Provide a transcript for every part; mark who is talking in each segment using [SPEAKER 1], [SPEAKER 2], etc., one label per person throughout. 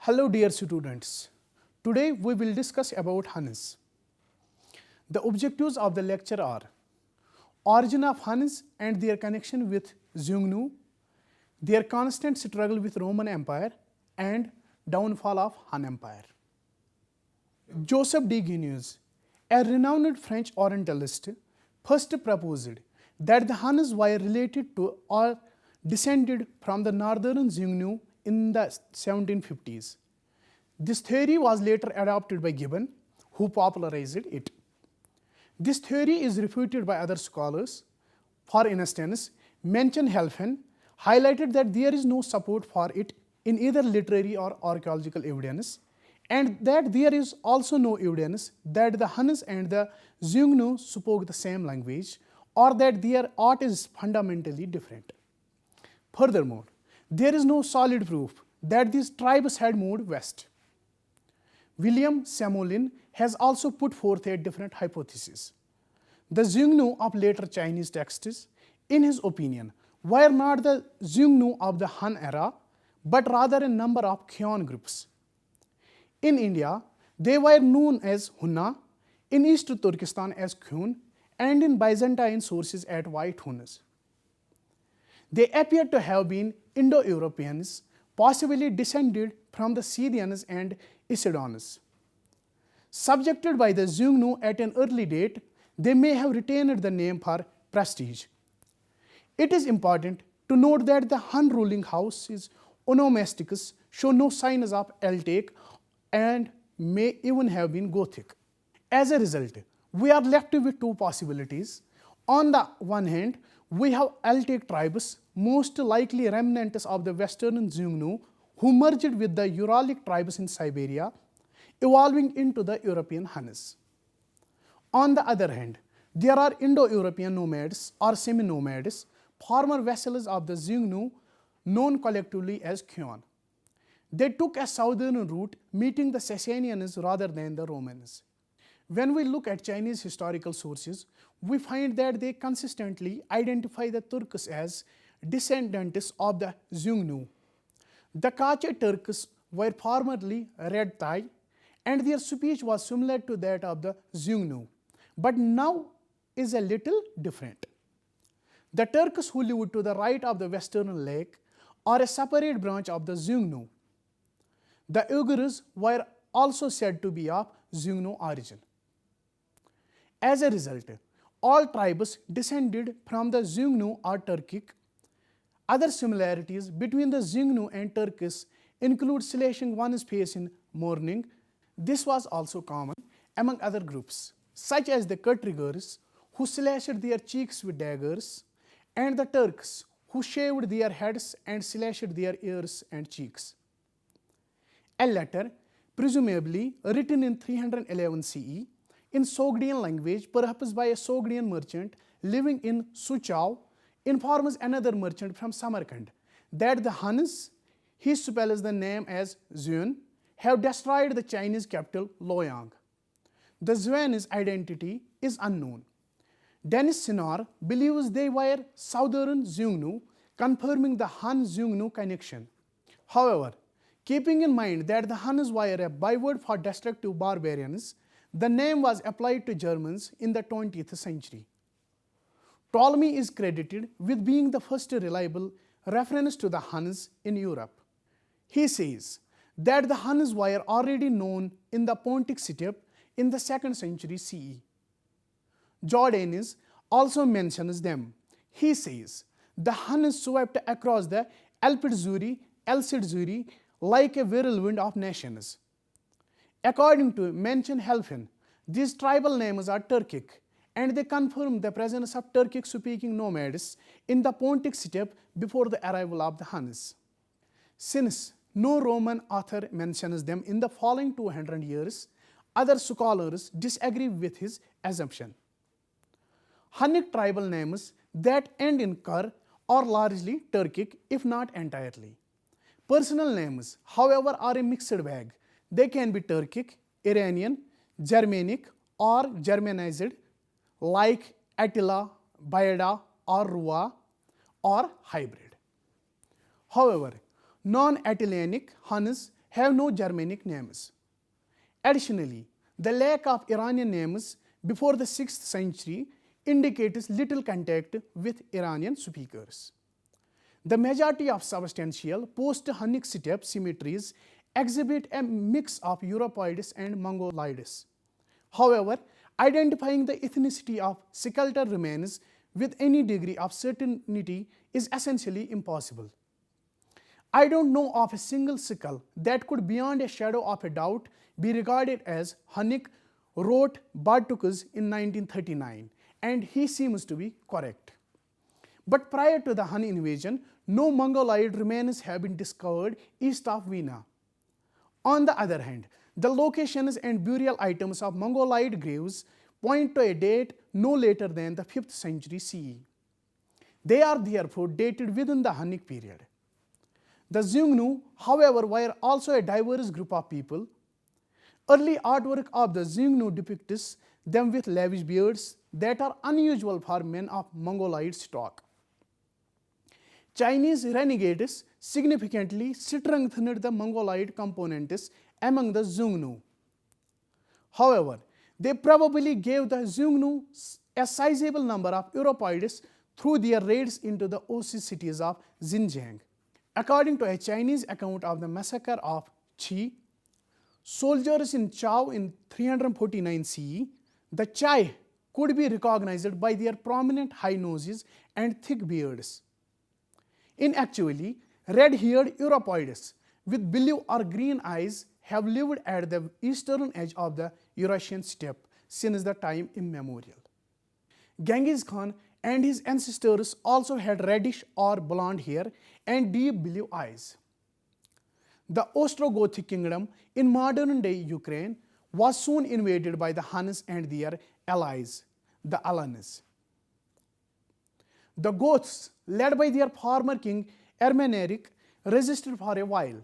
[SPEAKER 1] Hello dear students, today we will discuss about Huns. The objectives of the lecture are origin of Huns and their connection with Xiongnu, their constant struggle with Roman Empire and downfall of Han Empire. Joseph de Guignes, a renowned French Orientalist, first proposed that the Huns were related to or descended from the northern Xiongnu in the 1750s. This theory was later adopted by Gibbon, who popularized it. This theory is refuted by other scholars. For instance, Mencken-Helfen highlighted that there is no support for it in either literary or archaeological evidence, and that there is also no evidence that the Huns and the Xiongnu spoke the same language or that their art is fundamentally different. Furthermore, there is no solid proof that these tribes had moved west. William Samolin has also put forth a different hypothesis. The Xiongnu of later Chinese texts, in his opinion, were not the Xiongnu of the Han era, but rather a number of Khian groups. In India, they were known as Hunna, in East Turkestan as Khun, and in Byzantine sources as White Huns. They appear to have been Indo-Europeans, possibly descended from the Scythians and Isidons. Subjected by the Xiongnu at an early date, they may have retained the name for prestige. It is important to note that the Han ruling house's onomastics show no signs of Celtic and may even have been Gothic. As a result, we are left with two possibilities. On the one hand, we have Celtic tribes, most likely remnants of the western Xiongnu, who merged with the Uralic tribes in Siberia, evolving into the European Huns. On the other hand, there are Indo-European nomads or semi-nomads, former vassals of the Xiongnu, known collectively as Khian. They took a southern route, meeting the Sasanians rather than the Romans. When we look at Chinese historical sources, we find that they consistently identify the Turks as descendants of the Xiongnu. The Kache Turks were formerly red Thai, and their speech was similar to that of the Xiongnu, but now is a little different. The Turks who lived to the right of the western lake are a separate branch of the Xiongnu. The Uyghurs were also said to be of Xiongnu origin. As a result, all tribes descended from the Xiongnu are Turkic. Other similarities between the Xiongnu and Turks include slashing one's face in mourning. This was also common among other groups, such as the Katrigars, who slashed their cheeks with daggers, and the Turks, who shaved their heads and slashed their ears and cheeks. A letter, presumably written in 311 CE, in Sogdian language, perhaps by a Sogdian merchant living in Suchau, informs another merchant from Samarkand that the Huns, he spells the name as Xuan, have destroyed the Chinese capital Luoyang. The Xuan's identity is unknown. Denis Sinar believes they were southern Xiongnu, confirming the Han-Xiongnu connection. However, keeping in mind that the Huns were a byword for destructive barbarians, the name was applied to Germans in the 20th century. Ptolemy is credited with being the first reliable reference to the Huns in Europe. He says that the Huns were already known in the Pontic steppe in the 2nd century CE. Jordanes also mentions them. He says the Huns swept across the Alpid-Zuri like a whirlwind of nations. According to Mencken-Helfen, these tribal names are Turkic, and they confirm the presence of Turkic-speaking nomads in the Pontic steppe before the arrival of the Huns. Since no Roman author mentions them in the following 200 years, other scholars disagree with his assumption. Hunnic tribal names that end in "kar" are largely Turkic, if not entirely. Personal names, however, are a mixed bag. They can be Turkic, Iranian, Germanic, or Germanized, like Attila, Baeda, or Rua, or hybrid. However, non-Attilianic Huns have no Germanic names. Additionally, the lack of Iranian names before the 6th century indicates little contact with Iranian speakers. The majority of substantial post-Hunnic steppe cemeteries exhibit a mix of Europoids and Mongoloids. However, identifying the ethnicity of skeletal remains with any degree of certainty is essentially impossible. I don't know of a single skull that could beyond a shadow of a doubt be regarded as Hunnic, wrote Bartukas in 1939, and he seems to be correct. But prior to the Hun invasion, no Mongoloid remains have been discovered east of Vienna. On the other hand, the locations and burial items of Mongoloid graves point to a date no later than the 5th century CE. They are therefore dated within the Hunnic period. The Xiongnu, however, were also a diverse group of people. Early artwork of the Xiongnu depicts them with lavish beards that are unusual for men of Mongoloid stock. Chinese renegades significantly strengthened the Mongoloid components among the Xiongnu. However, they probably gave the Xiongnu a sizable number of Europoids through their raids into the Ossete cities of Xinjiang. According to a Chinese account of the massacre of Qi, soldiers in Chao in 349 CE, the Chai could be recognized by their prominent high noses and thick beards. In actuality, red-haired Europoids with blue or green eyes have lived at the eastern edge of the Eurasian steppe since the time immemorial. Genghis Khan and his ancestors also had reddish or blonde hair and deep blue eyes. The Ostrogothic kingdom in modern-day Ukraine was soon invaded by the Huns and their allies, the Alans. The Goths, led by their former king Ermeneric, resisted for a while.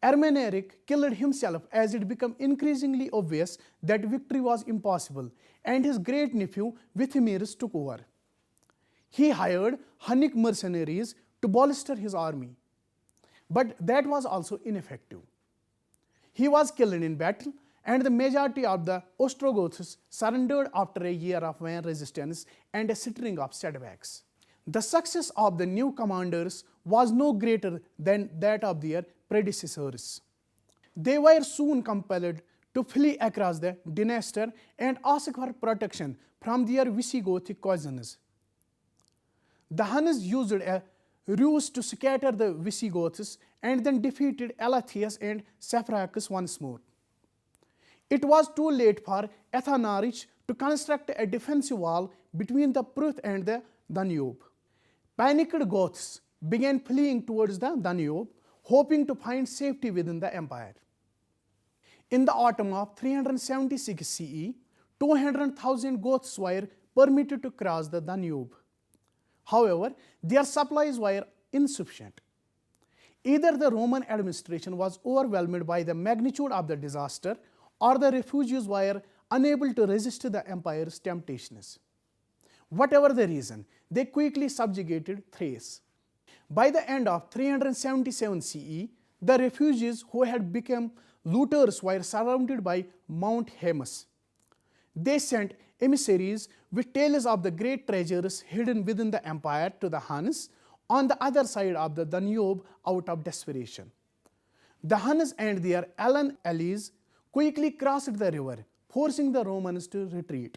[SPEAKER 1] Ermeneric killed himself as it became increasingly obvious that victory was impossible, and his great-nephew Withemiris took over. He hired Hunnic mercenaries to bolster his army, but that was also ineffective. He was killed in battle, and the majority of the Ostrogoths surrendered after a year of vain resistance and a string of setbacks. The success of the new commanders was no greater than that of their predecessors. They were soon compelled to flee across the Dniester and ask for protection from their Visigothic cousins. The Huns used a ruse to scatter the Visigoths and then defeated Elatheus and Saphracis once more. It was too late for Athanarich to construct a defensive wall between the Pruth and the Danube. Panicked Goths began fleeing towards the Danube, hoping to find safety within the empire. In the autumn of 376 CE, 200,000 Goths were permitted to cross the Danube. However, their supplies were insufficient. Either the Roman administration was overwhelmed by the magnitude of the disaster, or the refugees were unable to resist the empire's temptations. Whatever the reason, they quickly subjugated Thrace. By the end of 377 CE, the refugees who had become looters were surrounded by Mount Haemus. They sent emissaries with tales of the great treasures hidden within the empire to the Huns on the other side of the Danube out of desperation. The Huns and their Alan allies quickly crossed the river, forcing the Romans to retreat.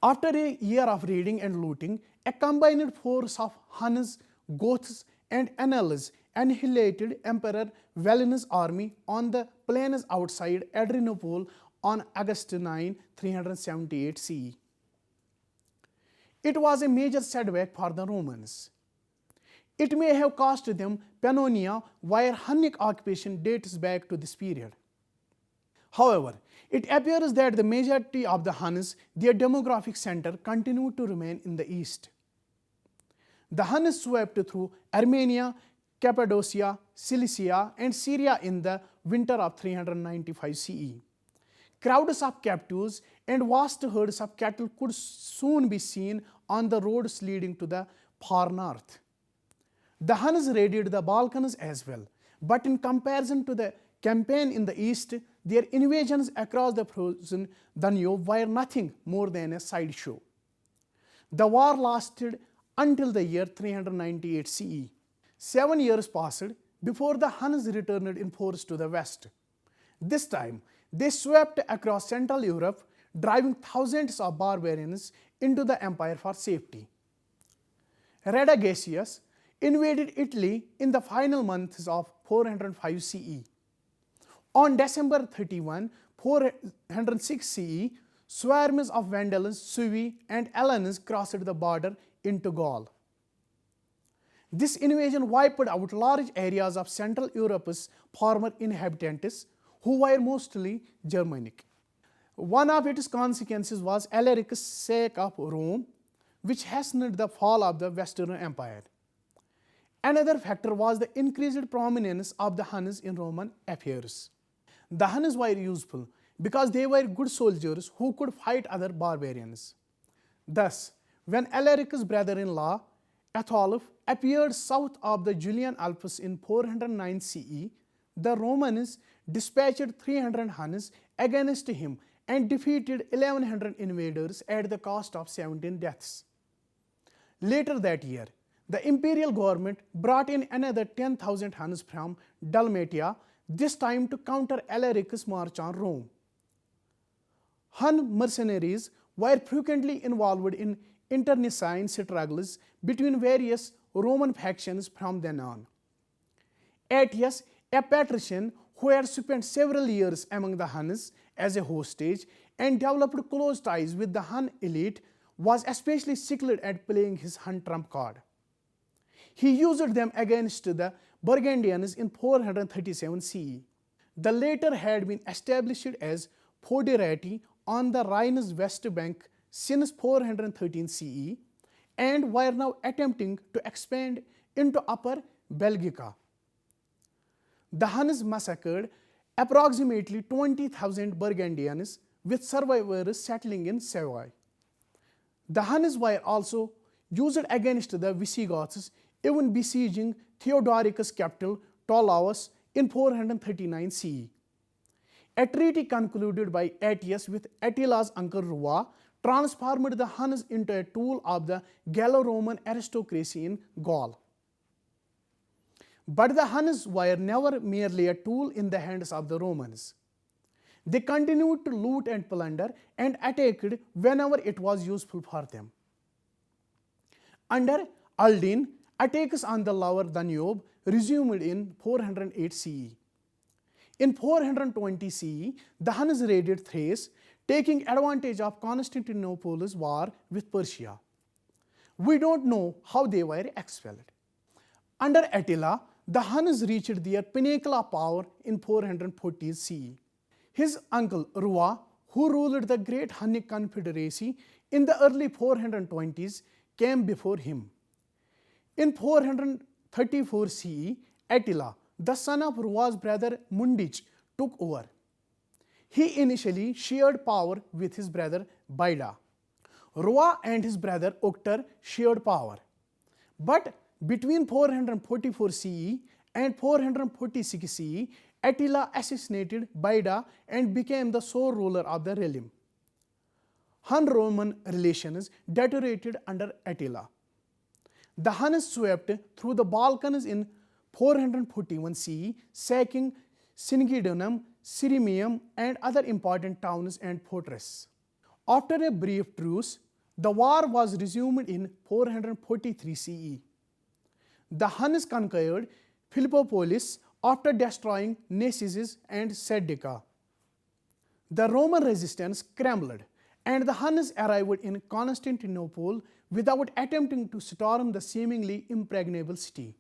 [SPEAKER 1] After a year of raiding and looting, a combined force of Huns, Goths, and Annals annihilated Emperor Valens' army on the plains outside Adrianople on August 9, 378 CE. It was a major setback for the Romans. It may have cost them Pannonia, where Hunnic occupation dates back to this period. However, it appears that the majority of the Huns, their demographic center, continued to remain in the east. The Huns swept through Armenia, Cappadocia, Cilicia, and Syria in the winter of 395 CE. Crowds of captives and vast herds of cattle could soon be seen on the roads leading to the far north. The Huns raided the Balkans as well, but in comparison to the campaign in the east, their invasions across the frozen Danube were nothing more than a sideshow. The war lasted until the year 398 CE. 7 years passed before the Huns returned in force to the west. This time, they swept across Central Europe, driving thousands of barbarians into the empire for safety. Radagasius invaded Italy in the final months of 405 CE. On December 31, 406 CE, swarms of Vandals, Suevi, and Alans crossed the border into Gaul. This invasion wiped out large areas of Central Europe's former inhabitants, who were mostly Germanic. One of its consequences was Alaric's sack of Rome, which hastened the fall of the Western Empire. Another factor was the increased prominence of the Huns in Roman affairs. The Huns were useful because they were good soldiers who could fight other barbarians. Thus, when Alaric's brother-in-law, Atholf, appeared south of the Julian Alps in 409 CE, the Romans dispatched 300 Huns against him and defeated 1100 invaders at the cost of 17 deaths. Later that year, the imperial government brought in another 10,000 Huns from Dalmatia, this time to counter Alaric's march on Rome. Hun mercenaries were frequently involved in internecine struggles between various Roman factions from then on. Aetius, a patrician who had spent several years among the Huns as a hostage and developed close ties with the Hun elite, was especially skilled at playing his Hun trump card. He used them against the Burgundians in 437 CE. The latter had been established as foederati on the Rhine's west bank since 413 CE and were now attempting to expand into Upper Belgica. The Huns massacred approximately 20,000 Burgundians, with survivors settling in Savoy. The Huns were also used against the Visigoths, even besieging Theodoric's capital Toulouse in 439 CE. A treaty concluded by Aetius with Attila's uncle Rua transformed the Huns into a tool of the Gallo-Roman aristocracy in Gaul. But the Huns were never merely a tool in the hands of the Romans. They continued to loot and plunder and attacked whenever it was useful for them. Under Aldine, attacks on the lower Danube resumed in 408 CE. In 420 CE, the Huns raided Thrace, taking advantage of Constantinople's war with Persia. We don't know how they were expelled. Under Attila, the Huns reached their pinnacle of power in 440 CE. His uncle Rua, who ruled the Great Hunnic Confederacy in the early 420s, came before him. In 434 CE, Attila, the son of Rua's brother Mundich, took over. He initially shared power with his brother Baida. Rua and his brother Octar shared power. But between 444 CE and 446 CE, Attila assassinated Baida and became the sole ruler of the realm. Hun-Roman relations deteriorated under Attila. The Huns swept through the Balkans in 441 CE, sacking Singidunum, Sirmium, and other important towns and fortresses. After a brief truce, the war was resumed in 443 CE. The Huns conquered Philippopolis after destroying Naissus and Serdica. The Roman resistance crumbled, and the Huns arrived in Constantinople without attempting to storm the seemingly impregnable city.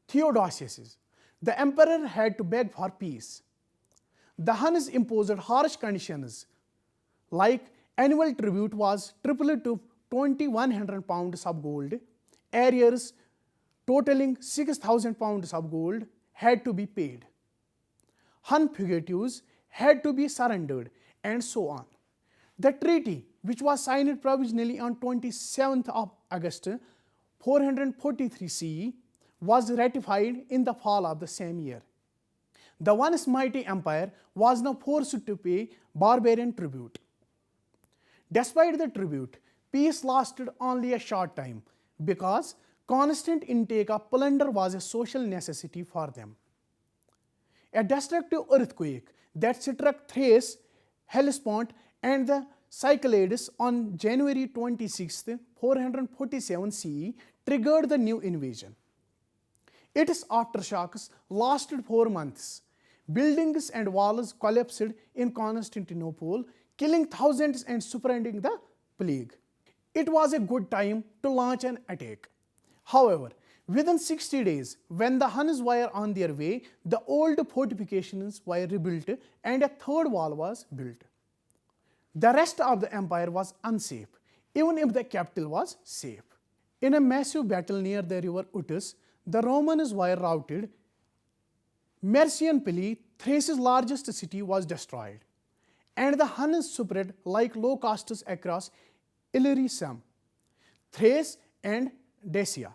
[SPEAKER 1] Theodosius, the emperor, had to beg for peace. The Huns imposed harsh conditions, like annual tribute was tripled to 2,100 pounds of gold, arrears totaling 6,000 pounds of gold had to be paid. Hun fugitives had to be surrendered, and so on. The treaty, which was signed provisionally on 27th of August 443 CE, was ratified in the fall of the same year. The once mighty empire was now forced to pay barbarian tribute. Despite the tribute, peace lasted only a short time because constant intake of plunder was a social necessity for them. A destructive earthquake that struck Thrace, Hellespont, and the Cyclades on January 26, 447 CE triggered the new invasion. Its aftershocks lasted 4 months. Buildings and walls collapsed in Constantinople, killing thousands and spreading the plague. It was a good time to launch an attack. However, within 60 days, when the Huns were on their way, the old fortifications were rebuilt and a third wall was built. The rest of the empire was unsafe, even if the capital was safe. In a massive battle near the river Utus, the Romans were routed. Myrcianpili, Thrace's largest city, was destroyed, and the Huns spread like locusts across Illyricum, Thrace, and Dacia.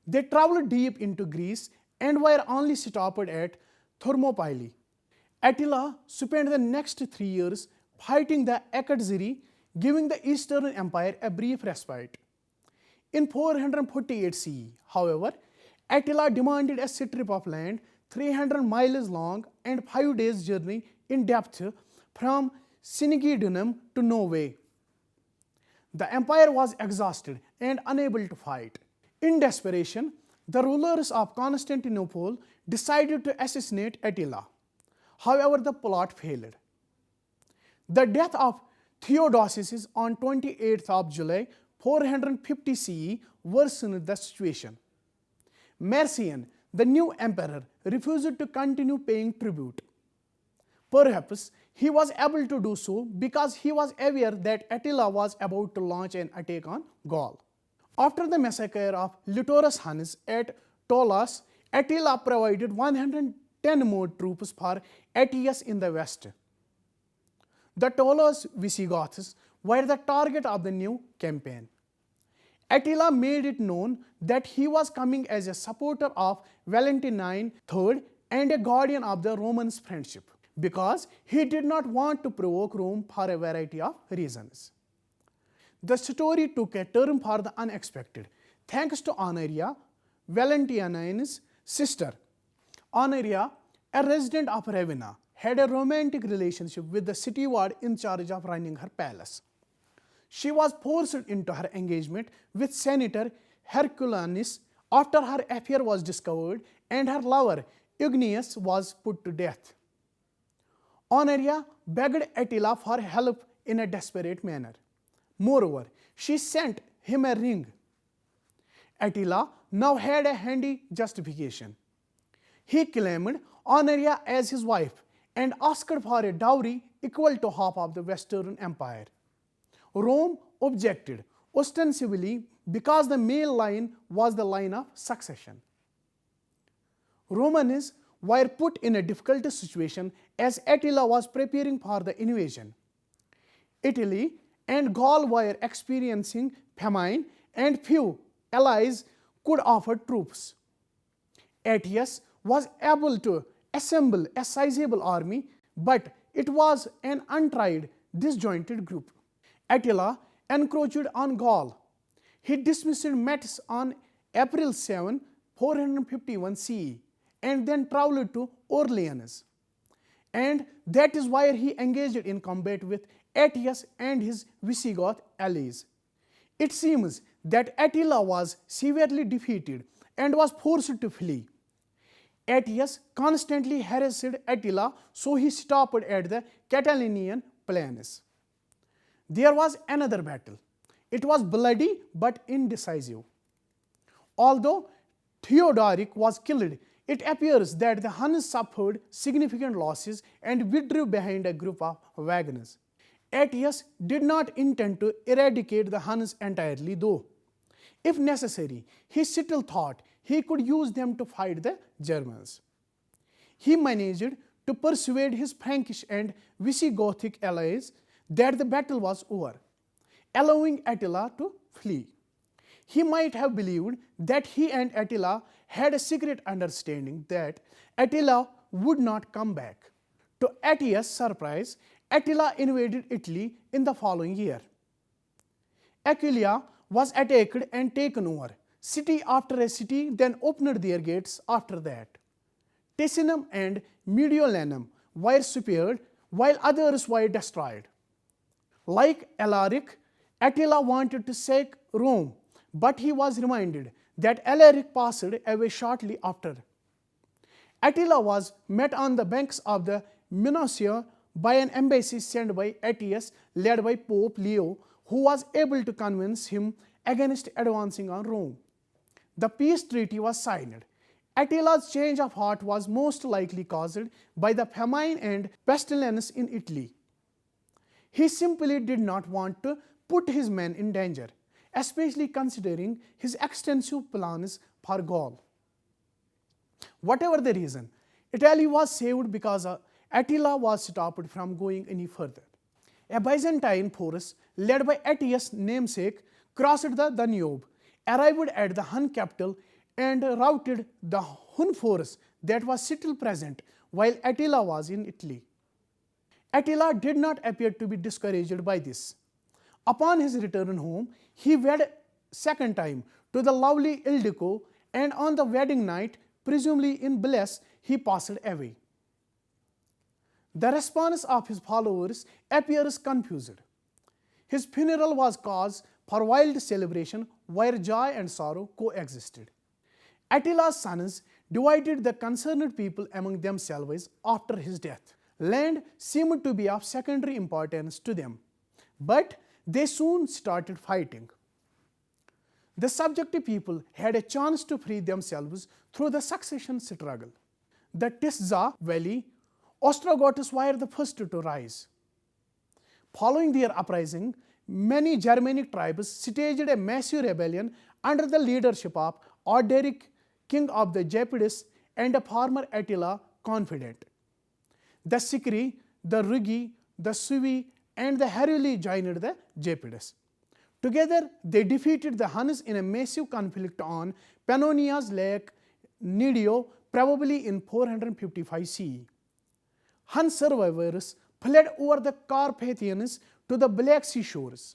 [SPEAKER 1] They traveled deep into Greece and were only stopped at Thermopylae. Attila spent the next 3 years fighting the Achatziri, giving the Eastern Empire a brief respite. In 448 CE, however, Attila demanded a strip of land 300 miles long and 5 days' journey in depth from Sinigidunum to Norway. The empire was exhausted and unable to fight. In desperation, the rulers of Constantinople decided to assassinate Attila. However, the plot failed. The death of Theodosius on 28th of July 450 CE worsened the situation. Marcian, the new emperor, refused to continue paying tribute. Perhaps he was able to do so because he was aware that Attila was about to launch an attack on Gaul. After the massacre of Litorus Huns at Toulouse, Attila provided 110 more troops for Aetius in the west. The Toulouse Visigoths were the target of the new campaign. Attila made it known that he was coming as a supporter of Valentine III and a guardian of the Romans' friendship, because he did not want to provoke Rome for a variety of reasons. The story took a turn for the unexpected, thanks to Honoria, Valentinian's sister. Honoria, a resident of Ravenna, had a romantic relationship with the city ward in charge of running her palace. She was forced into her engagement with Senator Herculanus after her affair was discovered and her lover Ignius was put to death. Honoria begged Attila for help in a desperate manner. Moreover, she sent him a ring. Attila now had a handy justification. He claimed Honoria as his wife and asked for a dowry equal to half of the Western Empire. Rome objected, ostensibly because the male line was the line of succession. Romans were put in a difficult situation as Attila was preparing for the invasion. Italy and Gaul were experiencing famine and few allies could offer troops. Aetius was able to assemble a sizable army, but it was an untried, disjointed group. Attila encroached on Gaul. He dismissed Metz on April 7, 451 CE, and then traveled to Orleans. And that is why he engaged in combat with Aetius and his Visigoth allies. It seems that Attila was severely defeated and was forced to flee. Aetius constantly harassed Attila, so he stopped at the Catalaunian plains. There was another battle. It was bloody but indecisive. Although Theodoric was killed, it appears that the Huns suffered significant losses and withdrew behind a group of wagons. Aetius did not intend to eradicate the Huns entirely, though. If necessary, he still thought he could use them to fight the Germans. He managed to persuade his Frankish and Visigothic allies that the battle was over, allowing Attila to flee. He might have believed that he and Attila had a secret understanding that Attila would not come back. To Attila surprise, Attila invaded Italy in the following year. Aquileia was attacked and taken over. City after a city then opened their gates after that. Ticinum and Mediolanum were spared while others were destroyed. Like Alaric, Attila wanted to sack Rome, but he was reminded that Alaric passed away shortly after. Attila was met on the banks of the Minusio by an embassy sent by Attius, led by Pope Leo, who was able to convince him against advancing on Rome. The peace treaty was signed. Attila's change of heart was most likely caused by the famine and pestilence in Italy. He simply did not want to put his men in danger, especially considering his extensive plans for Gaul. Whatever the reason, Italy was saved because Attila was stopped from going any further. A Byzantine force led by Attius' namesake crossed the Danube, arrived at the Hun capital and routed the Hun force that was still present while Attila was in Italy. Attila did not appear to be discouraged by this. Upon his return home, he wed second time to the lovely Ildico, and on the wedding night, presumably in bliss, he passed away. The response of his followers appears confused. His funeral was cause for wild celebration where joy and sorrow coexisted. Attila's sons divided the concerned people among themselves after his death. Land seemed to be of secondary importance to them, but they soon started fighting. The subject people had a chance to free themselves through the succession struggle. The Tisza Valley Ostrogoths were the first to rise. Following their uprising, many Germanic tribes staged a massive rebellion under the leadership of Orderic, king of the Gepids, and a former Attila confidant. The Sicri, the Rugi, the Suevi, and the Heruli joined the Gepids. Together, they defeated the Huns in a massive conflict on Pannonia's Lake Nidio, probably in 455 CE. Hun survivors fled over the Carpathians to the Black Sea shores.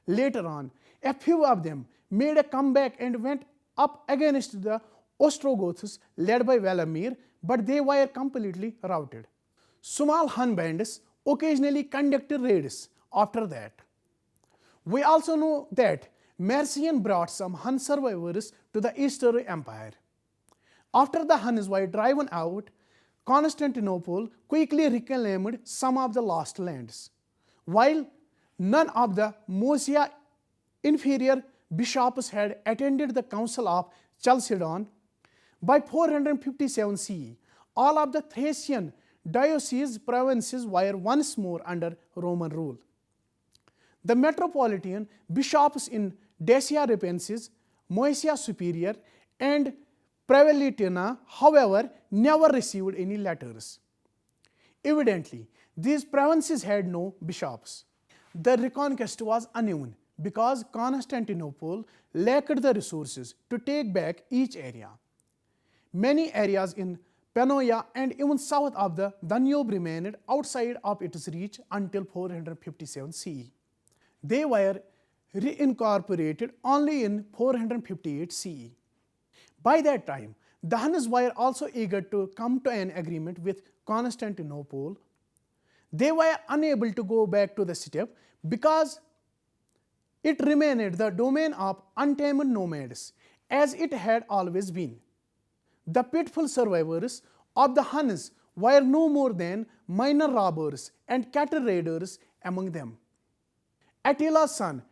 [SPEAKER 1] Later on, a few of them made a comeback and went up against the Ostrogoths led by Valamir, but they were completely routed. Small Hun bands occasionally conducted raids after that. We also know that Marcian brought some Hun survivors to the Eastern Empire. After the Huns were driven out, Constantinople quickly reclaimed some of the lost lands. While none of the Moesia inferior bishops had attended the Council of Chalcedon, by 457 CE, all of the Thracian diocese provinces were once more under Roman rule. The metropolitan bishops in Dacia Ripensis, Moesia Superior, and Pravelitina, however, never received any letters. Evidently, these provinces had no bishops. The reconquest was uneven because Constantinople lacked the resources to take back each area. Many areas in Pannonia and even south of the Danube remained outside of its reach until 457 CE. They were reincorporated only in 458 CE. By that time, the Huns were also eager to come to an agreement with Constantinople. They were unable to go back to the city because it remained the domain of untamed nomads, as it had always been. The pitiful survivors of the Huns were no more than minor robbers and cattle raiders among them. Attila's son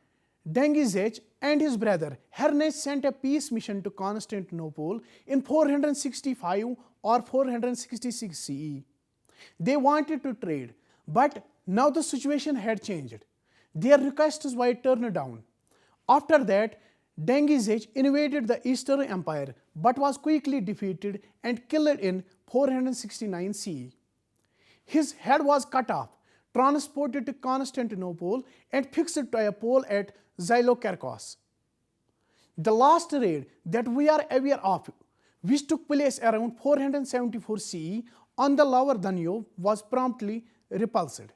[SPEAKER 1] Dengizech and his brother Hernes sent a peace mission to Constantinople in 465 or 466 CE. They wanted to trade, but now the situation had changed. Their requests were turned down. After that, Dengizech invaded the Eastern Empire but was quickly defeated and killed in 469 CE. His head was cut off, transported to Constantinople, and fixed to a pole at Xylocarchos. The last raid that we are aware of which took place around 474 CE on the lower Danube, was promptly repulsed.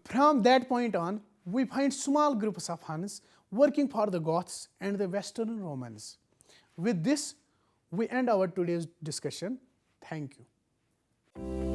[SPEAKER 1] From that point on, we find small groups of Huns working for the Goths and the Western Romans. With this, we end our today's discussion. Thank you.